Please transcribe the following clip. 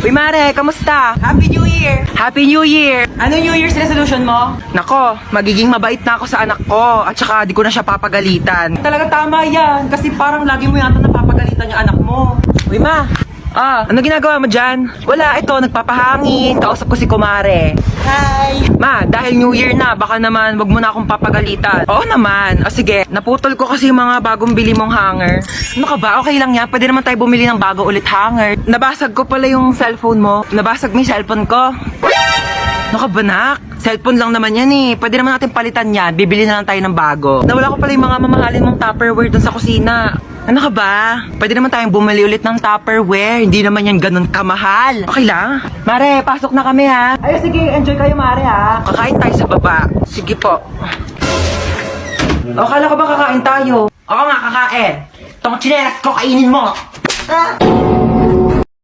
Uy Mare, kamusta? Happy New Year! Happy New Year! Ano New Year's resolution mo? Nako, magiging mabait na ako sa anak ko at saka di ko na siya papagalitan. Talaga tama yan, kasi parang lagi mo yata napapagalitan yung anak mo. Uy Ma, ano ginagawa mo dyan? Wala, ito, nagpapahangin. Kausap ko si Kumare. Hi! Ma, dahil New Year na, baka naman wag mo na akong papagalitan. Oo naman. O sige, naputol ko kasi yung mga bagong bili mong hanger. Ano ka ba? Okay lang yan. Pwede naman tayo bumili ng bago ulit hanger. Nabasag ko pala yung cellphone mo. Nabasag mo yung cellphone ko. Ano ka ba, nak? Cellphone lang naman yan eh. Pwede naman natin palitan yan. Bibili na lang tayo ng bago. Nawala ko pala yung mga mamahalin mong Tupperware dun sa kusina. Ano ka ba? Pwede naman tayong bumili ulit ng Tupperware. Hindi naman yan ganun kamahal. Okay lang? Mare, pasok na kami ha. Ay, sige, enjoy kayo, Mare, ha? Kakain tayo sa baba. Sige po. O, kala ko ba kakain tayo? Oo nga, kakain. Itong chinelas ko, kainin mo.